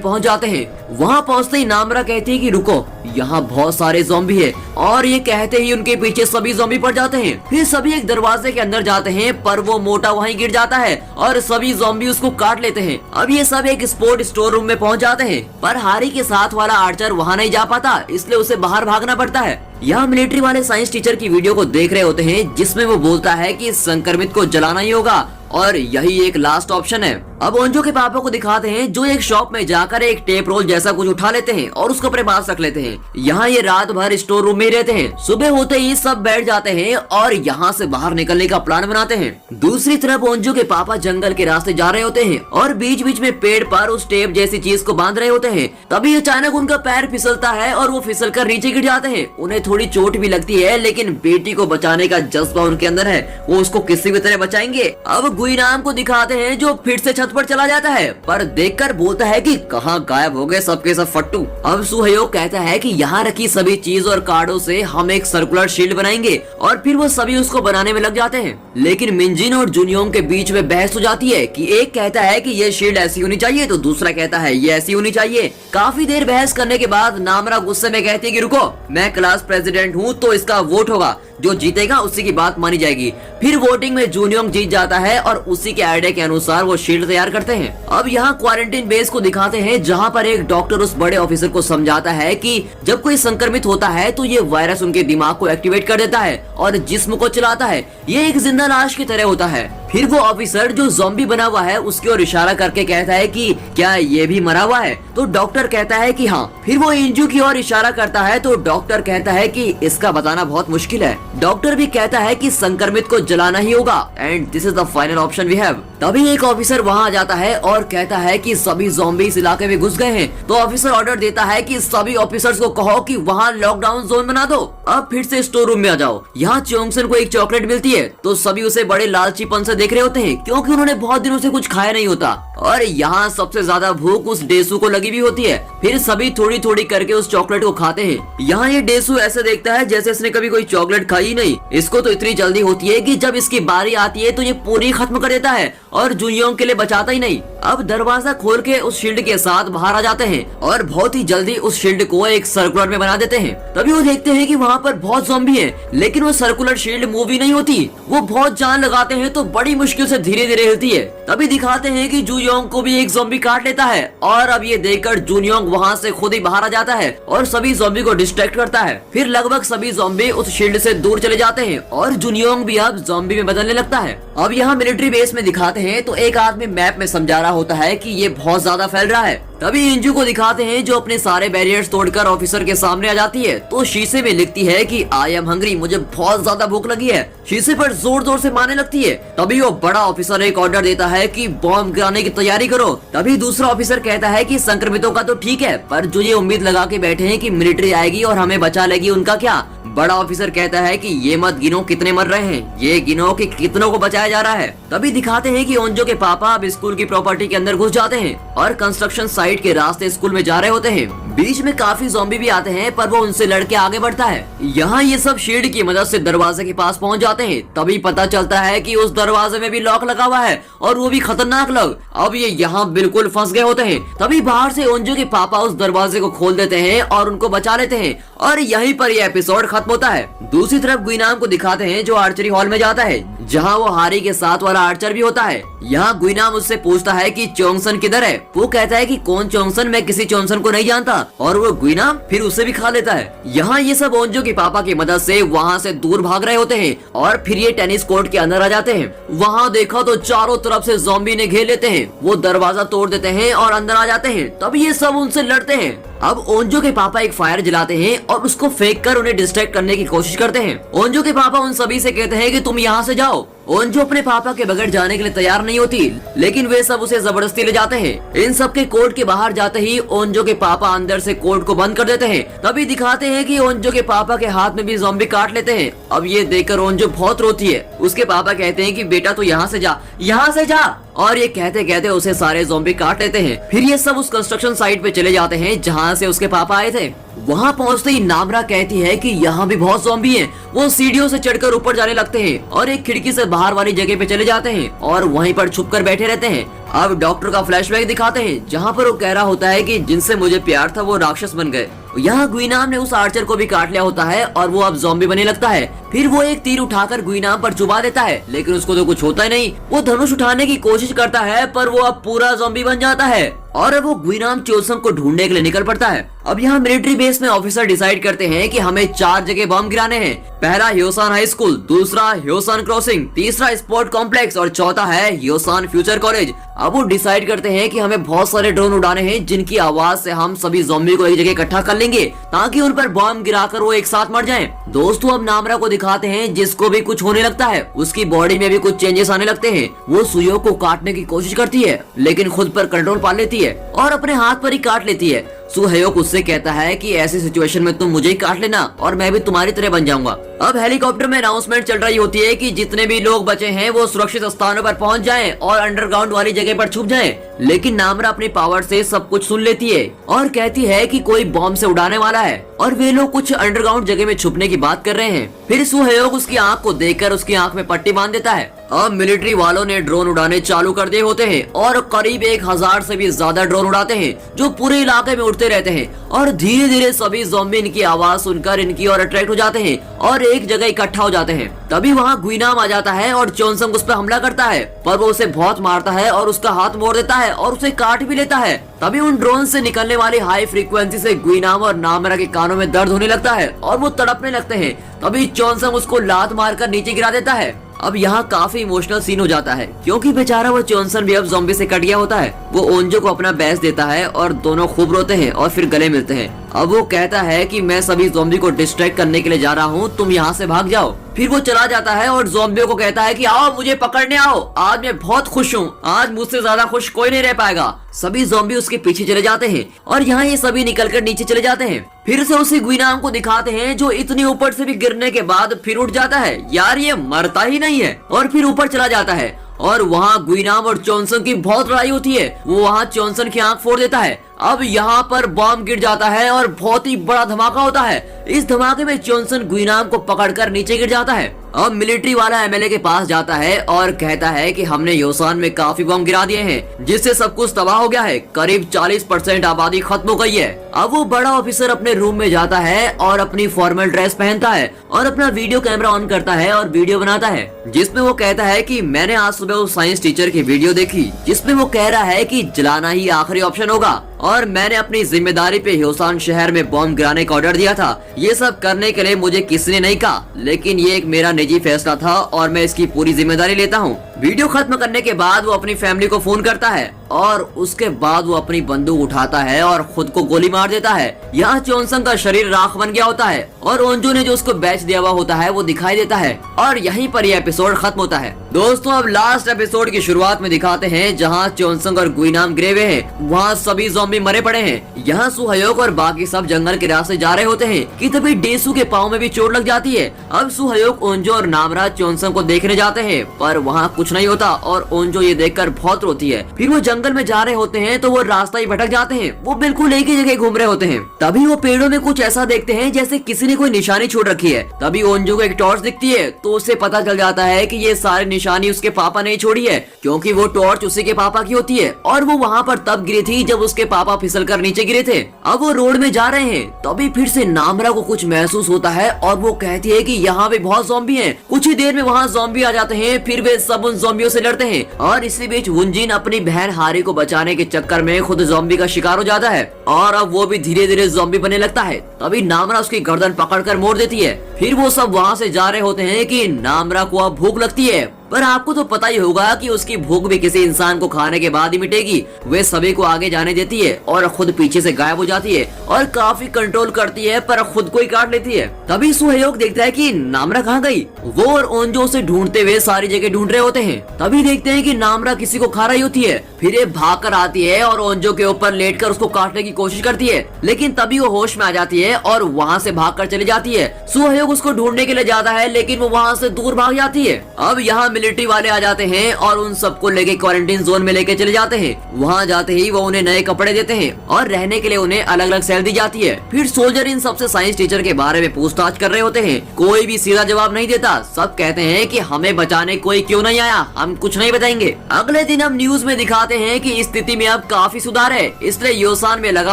पहुंच जाते हैं। वहाँ पहुंचते ही नामरा कहती है कि रुको, यहाँ बहुत सारे ज़ॉम्बी है, और ये कहते ही उनके पीछे सभी ज़ॉम्बी पड़ जाते हैं। फिर सभी एक दरवाजे के अंदर जाते हैं, पर वो मोटा वहीं गिर जाता है और सभी ज़ॉम्बी उसको काट लेते हैं। अब ये सब एक स्पोर्ट स्टोर रूम में पहुंच जाते हैं, पर हारी के साथ वाला आर्चर वहाँ नहीं जा पाता, इसलिए उसे बाहर भागना पड़ता है। यहाँ मिलिट्री वाले साइंस टीचर की वीडियो को देख रहे होते हैं, जिसमें वो बोलता है कि संक्रमित को जलाना ही होगा और यही एक लास्ट ऑप्शन है। अब ओंजो के पापा को दिखाते हैं, जो एक शॉप में जाकर एक टेप रोल जैसा कुछ उठा लेते हैं और उसको अपने पास रख लेते हैं। यहाँ ये रात भर स्टोर रूम में ही रहते हैं। सुबह होते ही सब बैठ जाते हैं और यहाँ से बाहर निकलने का प्लान बनाते हैं। दूसरी तरफ ओंजो के पापा जंगल के रास्ते जा रहे होते हैं और बीच बीच में पेड़ पर उस टेप जैसी चीज को बांध रहे होते हैं। तभी अचानक उनका पैर फिसलता है और वो फिसल कर नीचे गिर जाते हैं। उन्हें थोड़ी चोट भी लगती है, लेकिन बेटी को बचाने का जज्बा उनके अंदर है, वो उसको किसी भी तरह बचाएंगे। अब गुईनाम को दिखाते हैं, जो फिर से छत पर चला जाता है, पर देखकर बोलता है कि कहाँ गायब हो गए सबके सब फट्टू। अब सुहयोग कहता है कि यहाँ रखी सभी चीज और कार्डों से हम एक सर्कुलर शील्ड बनाएंगे, और फिर वो सभी उसको बनाने में लग जाते हैं। लेकिन मिंजिन और जुनियोंग के बीच में बहस हो जाती है कि एक कहता है कि ये शील्ड ऐसी होनी चाहिए, तो दूसरा कहता है ये ऐसी होनी चाहिए। काफी देर बहस करने के बाद नामरा गुस्से में कहती है कि रुको, मैं क्लास प्रेसिडेंट हूँ, तो इसका वोट होगा, जो जीतेगा उसी की बात मानी जाएगी। फिर वोटिंग में जुनियोंग जीत जाता है और उसी के आइडिया के अनुसार वो शील्ड तैयार करते हैं। अब यहाँ क्वारंटाइन बेस को दिखाते हैं, जहाँ पर एक डॉक्टर उस बड़े ऑफिसर को समझाता है कि जब कोई संक्रमित होता है तो ये वायरस उनके दिमाग को एक्टिवेट कर देता है और जिस्म को चलाता है। ये एक जिंदा लाश की तरह होता है। फिर वो ऑफिसर जो ज़ॉम्बी बना हुआ है उसकी ओर इशारा करके कहता है कि क्या ये भी मरा हुआ है, तो डॉक्टर कहता है कि हाँ। फिर वो इंजू की ओर इशारा करता है, तो डॉक्टर कहता है कि इसका बताना बहुत मुश्किल है। डॉक्टर भी कहता है कि संक्रमित को जलाना ही होगा and this is the final option we have. तभी एक ऑफिसर वहाँ आ जाता है और कहता है कि सभी ज़ॉम्बी इस इलाके में घुस गए हैं, तो ऑफिसर ऑर्डर देता है कि सभी ऑफिसर्स को कहो कि वहाँ लॉकडाउन जोन बना दो। अब फिर से स्टोर रूम में आ जाओ। यहाँ चोंगसन को एक चॉकलेट मिलती है, तो सभी उसे बड़े लालचीपन से देख रहे होते हैं, क्योंकि उन्होंने बहुत दिनों से कुछ खाया नहीं होता, और यहाँ सबसे ज्यादा भूख उस डेसू को लगी भी होती है। फिर सभी थोड़ी थोड़ी करके उस चॉकलेट को खाते हैं। यहाँ ये डेसू ऐसे देखता है जैसे इसने कभी कोई चॉकलेट खाई नहीं। इसको तो इतनी जल्दी होती है कि जब इसकी बारी आती है तो ये पूरी खत्म कर देता है और जुनियोंग के लिए बचाता ही नहीं। अब दरवाजा खोल के उस शील्ड के साथ बाहर आ जाते हैं और बहुत ही जल्दी उस शील्ड को एक सर्कुलर में बना देते हैं। तभी वो देखते हैं कि वहाँ पर बहुत ज़ॉम्बी हैं, लेकिन वो सर्कुलर शील्ड मूव ही नहीं होती। वो बहुत जान लगाते हैं तो बड़ी मुश्किल से धीरे धीरे हिलती है। तभी दिखाते हैं कि जुनियोंग को भी एक ज़ॉम्बी काट लेता है, और अब ये देखकर जुनियोंग वहाँ से खुद ही बाहर आ जाता है और सभी ज़ॉम्बी को डिस्ट्रैक्ट करता है। फिर लगभग सभी ज़ॉम्बी उस शील्ड से दूर चले जाते हैं और जुनियोंग भी अब ज़ॉम्बी में बदलने लगता है। अब यहाँ मिलिट्री बेस में दिखाते हैं, तो एक आदमी मैप में समझा रहा होता है कि ये बहुत ज्यादा फैल रहा है। तभी इंजू को दिखाते हैं, जो अपने सारे बैरियर्स तोड़कर ऑफिसर के सामने आ जाती है, तो शीशे में लिखती है कि आई एम हंग्री, मुझे बहुत ज्यादा भूख लगी है। शीशे पर जोर जोर से मारने लगती है। तभी वो बड़ा ऑफिसर एक ऑर्डर देता है कि बॉम्ब गिराने की तैयारी करो। तभी दूसरा ऑफिसर कहता है कि संक्रमितों का तो ठीक है, पर जो ये उम्मीद लगा के बैठे हैं कि मिलिट्री आएगी और हमें बचा लेगी, उनका क्या। बड़ा ऑफिसर कहता है कि ये मत गिनो कितने मर रहे हैं, ये गिनो कि कितनों को बचाया जा रहा है। तभी दिखाते हैं कि ओंजो के पापा अब स्कूल की प्रॉपर्टी के अंदर घुस जाते हैं और कंस्ट्रक्शन साइट के रास्ते स्कूल में जा रहे होते हैं। बीच में काफी ज़ॉम्बी भी आते हैं, पर वो उनसे लड़के आगे बढ़ता है। यहाँ ये सब शील्ड की मदद से दरवाजे के पास पहुँच जाते हैं। तभी पता चलता है कि उस दरवाजे में भी लॉक लगा हुआ है, और वो भी खतरनाक लॉक। अब ये यहाँ बिल्कुल फंस गए होते हैं। तभी बाहर से ओंजो के पापा उस दरवाजे को खोल देते हैं और उनको बचा लेते हैं, और यहीं पर यह एपिसोड खत्म होता है। दूसरी तरफ गुइनाम को दिखाते हैं, जो आर्चरी हॉल में जाता है, जहाँ वो हारी के साथ वाला आर्चर भी होता है। यहाँ गुइनाम उससे पूछता है कि चोंगसन किधर है। वो कहता है कि कौन चोंगसन, मैं किसी चोंगसन को नहीं जानता। और वो गुइनाम फिर उसे भी खा लेता है। यहाँ ये सब ओंजो के पापा की मदद से वहाँ से दूर भाग रहे होते हैं और फिर ये टेनिस कोर्ट के अंदर आ जाते हैं। वहाँ देखा तो चारों तरफ से ज़ॉम्बी ने घेर लेते हैं। वो दरवाजा तोड़ देते हैं और अंदर आ जाते हैं। तब ये सब उनसे लड़ते हैं। अब ओंजो के पापा एक फायर जलाते हैं और उसको फेंक कर उन्हें डिस्ट्रैक्ट करने की कोशिश करते हैं। ओंजो के पापा उन सभी से कहते हैं कि तुम यहाँ से जाओ। ओंजो अपने पापा के बगैर जाने के लिए तैयार नहीं होती, लेकिन वे सब उसे जबरदस्ती ले जाते हैं। इन सब के कोर्ट के बाहर जाते ही ओंजो के पापा अंदर से कोर्ट को बंद कर देते हैं। तभी दिखाते हैं कि ओंजो के पापा के हाथ में भी ज़ॉम्बी काट लेते हैं। अब ये देखकर ओंजो बहुत रोती है। उसके पापा कहते हैं कि बेटा तू यहाँ से जा, यहाँ से जा, और ये कहते कहते उसे सारे ज़ॉम्बी काट लेते हैं। फिर ये सब उस कंस्ट्रक्शन साइट पे चले जाते हैं जहाँ से उसके पापा आए थे। वहाँ पहुँचते ही नामरा कहती है कि यहाँ भी बहुत ज़ॉम्बी हैं। वो सीढ़ियों से चढ़कर ऊपर जाने लगते हैं और एक खिड़की से बाहर वाली जगह पे चले जाते हैं और वहीं पर छुप कर बैठे रहते हैं। अब डॉक्टर का फ्लैशबैक दिखाते हैं जहाँ पर वो कह रहा होता है कि जिनसे मुझे प्यार था वो राक्षस बन गए। यहाँ गुइनाम ने उस आर्चर को भी काट लिया होता है और वो अब ज़ॉम्बी बनने लगता है। फिर वो एक तीर उठाकर गुइनाम पर चुबा देता है, लेकिन उसको तो कुछ होता ही नहीं। वो धनुष उठाने की कोशिश करता है पर वो अब पूरा ज़ॉम्बी बन जाता है और अब वो गुइनाम चोसंग को ढूंढने के लिए निकल पड़ता है। अब यहाँ मिलिट्री बेस में ऑफिसर डिसाइड करते हैं कि हमें 4 जगह बम गिराने हैं। पहला ह्योसान हाई स्कूल, दूसरा ह्योसान क्रॉसिंग, तीसरा स्पोर्ट कॉम्प्लेक्स और चौथा है ह्योसान फ्यूचर कॉलेज। अब वो डिसाइड करते हैं कि हमें बहुत सारे ड्रोन उड़ाने हैं जिनकी आवाज से हम सभी ज़ॉम्बी को एक जगह इकट्ठा कर लेंगे ताकि उन पर बम गिराकर वो एक साथ मर जाएं। दोस्तों अब नामरा को दिखाते हैं जिसको भी कुछ होने लगता है। उसकी बॉडी में भी कुछ चेंजेस आने लगते हैं। वो सुयो को काटने की कोशिश करती है लेकिन खुद पर कंट्रोल पा लेती है और अपने हाथ पर ही काट लेती है। सुहयोग उससे कहता है कि ऐसी सिचुएशन में तुम मुझे ही काट लेना और मैं भी तुम्हारी तरह बन जाऊंगा। अब हेलीकॉप्टर में अनाउंसमेंट चल रही होती है कि जितने भी लोग बचे हैं वो सुरक्षित स्थानों पर पहुंच जाएं और अंडरग्राउंड वाली जगह पर छुप जाएं। लेकिन नामरा अपनी पावर से सब कुछ सुन लेती है और कहती है कि कोई बॉम्ब से उड़ाने वाला है और वे लोग कुछ अंडरग्राउंड जगह में छुपने की बात कर रहे हैं। फिर सुहयोग उसकी आंख को देखकर उसकी आंख में पट्टी बांध देता है। अब मिलिट्री वालों ने ड्रोन उड़ाने चालू कर दिए होते हैं और करीब 1000 से भी ज्यादा ड्रोन उड़ाते हैं जो पूरे इलाके में उड़ते रहते हैं और धीरे धीरे सभी ज़ॉम्बी इनकी आवाज सुनकर इनकी ओर अट्रैक्ट हो जाते हैं और एक जगह इकट्ठा हो जाते हैं। तभी वहाँ गुइनाम आ जाता है और चोनसंग उस पर हमला करता है पर वो उसे बहुत मारता है और उसका हाथ मोड़ देता है और उसे काट भी लेता है। तभी उन ड्रोन से निकलने वाली हाई फ्रीक्वेंसी से गुइनाम और नामरा के कानों में दर्द होने लगता है और वो तड़पने लगते हैं। तभी चोनसंग उसको लात मारकर नीचे गिरा देता है। अब यहाँ काफी इमोशनल सीन हो जाता है क्योंकि बेचारा वो चोनसन भी अब ज़ॉम्बी से कट गया होता है। वो ओंजो को अपना बैच देता है और दोनों खूब रोते हैं और फिर गले मिलते हैं। अब वो कहता है कि मैं सभी ज़ॉम्बी को डिस्ट्रैक्ट करने के लिए जा रहा हूँ, तुम यहाँ से भाग जाओ। फिर वो चला जाता है और ज़ॉम्बियों को कहता है कि आओ मुझे पकड़ने आओ, आज मैं बहुत खुश हूँ, आज मुझसे ज्यादा खुश कोई नहीं रह पाएगा। सभी ज़ॉम्बी उसके पीछे चले जाते हैं और यहाँ ये सभी निकलकर नीचे चले जाते हैं। फिर से उसी गुइनाम को दिखाते हैं जो इतनी ऊपर से भी गिरने के बाद फिर उठ जाता है। यार ये मरता ही नहीं है और फिर ऊपर चला जाता है और वहाँ गुइनाम और चोनसन की बहुत लड़ाई होती है। वो वहाँ चोनसन की आंख फोड़ देता है। अब यहाँ पर बॉम्ब गिर जाता है और बहुत ही बड़ा धमाका होता है। इस धमाके में चोनसन गुइनाम को पकड़कर नीचे गिर जाता है। अब मिलिट्री वाला एमएलए के पास जाता है और कहता है कि हमने ह्योसान में काफी बम गिरा दिए हैं जिससे सब कुछ तबाह हो गया है, करीब 40% आबादी खत्म हो गई है। अब वो बड़ा ऑफिसर अपने रूम में जाता है और अपनी फॉर्मल ड्रेस पहनता है और अपना वीडियो कैमरा ऑन करता है और वीडियो बनाता है जिसमें वो कहता है कि मैंने आज सुबह उस साइंस टीचर की वीडियो देखी जिसमें वो कह रहा है कि जलाना ही आखिरी ऑप्शन होगा और मैंने अपनी जिम्मेदारी पे ह्योसान शहर में बॉम्ब गिराने का ऑर्डर दिया था। ये सब करने के लिए मुझे किसी ने नहीं कहा, लेकिन ये एक मेरा निजी फैसला था और मैं इसकी पूरी जिम्मेदारी लेता हूँ। वीडियो खत्म करने के बाद वो अपनी फैमिली को फोन करता है और उसके बाद वो अपनी बंदूक उठाता है और खुद को गोली मार देता है। यहाँ चोनसंग का शरीर राख बन गया होता है और ओंजो ने जो उसको बैच दिया हुआ होता है वो दिखाई देता है और यहीं पर यह एपिसोड खत्म होता है। दोस्तों अब लास्ट एपिसोड की शुरुआत में दिखाते हैं जहाँ चोनसंग और गुइनाम गिरे हुए हैं, वहाँ सभी ज़ॉम्बी मरे पड़े हैं। यहाँ सुहयोग और बाकी सब जंगल के रास्ते जा रहे होते हैं कि तभी डेसू के पाँव में भी चोट लग जाती है। अब सुहयोग, ओंजो और नामरा चोनसंग को देखने जाते हैं पर वहाँ कुछ नहीं होता और ओंजो ये देखकर बहुत रोती है। फिर वो जंगल में जा रहे होते हैं तो वो रास्ता ही भटक जाते हैं। वो बिल्कुल एक ही जगह घूम रहे होते हैं। तभी वो पेड़ों में कुछ ऐसा देखते हैं जैसे किसी ने कोई निशानी छोड़ रखी है। तभी ओंजो को एक टॉर्च दिखती है तो उसे पता चल जाता है कि ये सारी निशानी उसके पापा ने छोड़ी है क्योंकि वो टॉर्च उसी के पापा की होती है और वो वहाँ पर तब गिरी थी जब उसके पापा फिसल कर नीचे गिरे थे। अब वो रोड में जा रहे हैं तभी फिर से नामरा को कुछ महसूस होता है और वो कहती है कि यहाँ पे बहुत ज़ॉम्बी हैं। कुछ ही देर में वहाँ ज़ॉम्बी आ जाते हैं। फिर वे सब उन ज़ॉम्बियों से लड़ते हैं और इसी बीच वुनजिन अपनी बहन हारी को बचाने के चक्कर में खुद ज़ॉम्बी का शिकार हो जाता है और अब वो भी धीरे धीरे ज़ॉम्बी बनने लगता है। तभी नामरा उसकी गर्दन पकड़कर मोड़ देती है। फिर वो सब वहाँ से जा रहे होते हैं कि नामरा को अब भूख लगती है, पर आपको तो पता ही होगा कि उसकी भूख भी किसी इंसान को खाने के बाद ही मिटेगी। वे सभी को आगे जाने देती है और खुद पीछे से गायब हो जाती है और काफी कंट्रोल करती है, पर खुद को ही काट लेती है। तभी सुहयोग देखता है कि नामरा कहाँ गई। वो और ओंजो उसे ढूंढते हुए सारी जगह ढूंढ रहे होते हैं। तभी देखते हैं कि नामरा किसी को खा रही होती है। फिर ये भाग कर आती है और ओंजो के ऊपर लेटकर उसको काटने की कोशिश करती है, लेकिन तभी वो होश में आ जाती है और वहाँ से भाग कर चली जाती है। सुहयोग उसको ढूंढने के लिए जाता है, लेकिन वो वहाँ से दूर भाग जाती है। अब यहाँ मिलिट्री वाले आ जाते हैं और उन सबको लेके क्वारंटाइन जोन में लेके चले जाते हैं। वहाँ जाते ही वो उन्हें नए कपड़े देते हैं और रहने के लिए उन्हें अलग अलग सेल दी जाती है। फिर सोल्जर इन सबसे साइंस टीचर के बारे में पूछताछ कर रहे होते हैं। कोई भी सीधा जवाब नहीं देता। सब कहते हैं कि हमें बचाने कोई क्यों नहीं आया, हम कुछ नहीं बताएंगे। अगले दिन हम न्यूज में दिखाते हैं कि स्थिति में अब काफी सुधार है, इसलिए योसान में लगा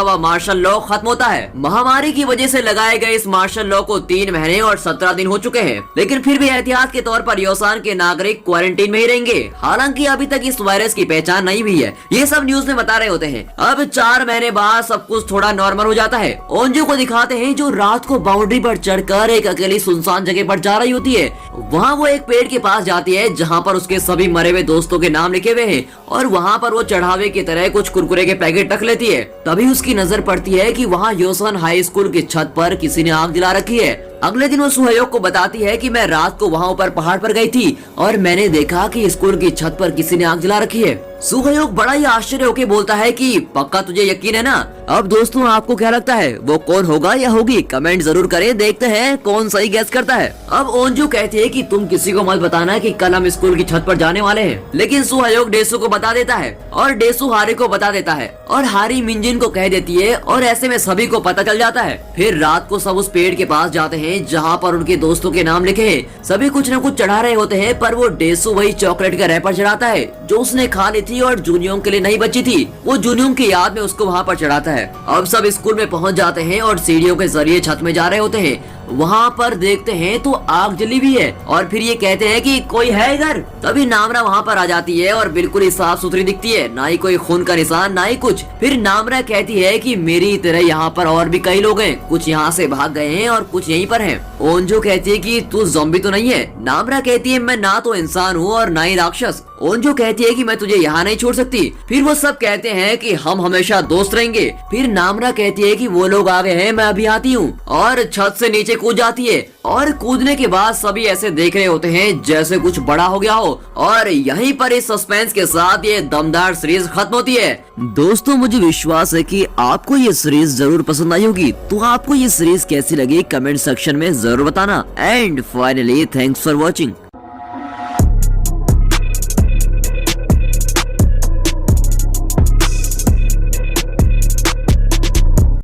हुआ मार्शल लॉ खत्म होता है। महामारी की वजह से लगाए गए इस मार्शल लॉ को 3 महीने और 17 दिन हो चुके हैं, लेकिन फिर भी एहतियात के तौर पर योसान के नागरिक क्वारंटीन में ही रहेंगे। हालांकि अभी तक इस वायरस की पहचान नहीं हुई है। ये सब न्यूज में बता रहे होते हैं। अब 4 महीने बाद सब कुछ थोड़ा नॉर्मल हो जाता है। ओंजो को दिखाते हैं जो रात को बाउंड्री पर चढ़कर एक अकेली सुनसान जगह पर जा रही होती है। वहाँ वो एक पेड़ के पास जाती है जहाँ पर उसके सभी मरे हुए दोस्तों के नाम लिखे हुए हैं और वहाँ पर वो चढ़ावे की तरह कुछ कुरकुरे के पैकेट रख लेती है। तभी उसकी नजर पड़ती है कि वहाँ योसन हाई स्कूल की छत पर किसी ने आग जला रखी है। अगले दिन वो सुहयोग को बताती है कि मैं रात को वहाँ ऊपर पहाड़ पर गई थी और मैंने देखा कि स्कूल की छत पर किसी ने आग जला रखी है। सुहयोग बड़ा ही आश्चर्य होकर बोलता है कि पक्का तुझे यकीन है ना। अब दोस्तों आपको क्या लगता है, वो कौन होगा या होगी? कमेंट जरूर करें, देखते हैं कौन सही गैस करता है। अब ओंजू कहती है कि तुम किसी को मत बताना कि कल हम स्कूल की छत पर जाने वाले हैं, लेकिन सुहयोग डेसू को बता देता है और डेसू हारी को बता देता है और हारी मिंजिन को कह देती है और ऐसे में सभी को पता चल जाता है। फिर रात को सब उस पेड़ के पास जाते हैं जहाँ पर उनके दोस्तों के नाम लिखे हैं। सभी कुछ न कुछ चढ़ा रहे होते हैं, पर वो डेसू वही चॉकलेट का रैपर चढ़ाता है जो उसने खा ली थी और जूनियोंग के लिए नहीं बची थी। वो जूनियोंग की याद में उसको वहाँ पर चढ़ाता है। अब सब स्कूल में पहुँच जाते हैं और सीढ़ियों के जरिए छत में जा रहे होते हैं। वहाँ पर देखते हैं तो आग जली भी है और फिर ये कहते हैं कि कोई है इधर। तभी नामरा वहाँ पर आ जाती है और बिल्कुल ही साफ सुथरी दिखती है, ना ही कोई खून का निशान ना ही कुछ। फिर नामरा कहती है कि मेरी तरह यहाँ पर और भी कई लोग हैं, कुछ यहाँ से भाग गए हैं और कुछ यहीं पर हैं। ओंजो कहती है कि तू ज़ॉम्बी तो नहीं है। नामरा कहती है मैं ना तो इंसान हूँ और ना ही राक्षस। ओंजो कहती है कि मैं तुझे यहाँ नहीं छोड़ सकती। फिर वो सब कहते हैं कि हम हमेशा दोस्त रहेंगे। फिर नामरा कहती है कि वो लोग आ गए हैं, मैं अभी आती हूँ, और छत से नीचे कूद जाती है। और कूदने के बाद सभी ऐसे देख रहे होते हैं जैसे कुछ बड़ा हो गया हो। और यहीं पर इस सस्पेंस के साथ ये दमदार सीरीज खत्म होती है। दोस्तों मुझे विश्वास है कि आपको ये सीरीज जरूर पसंद आई होगी, तो आपको ये सीरीज कैसी लगी कमेंट सेक्शन में जरूर बताना। And finally thanks for watching.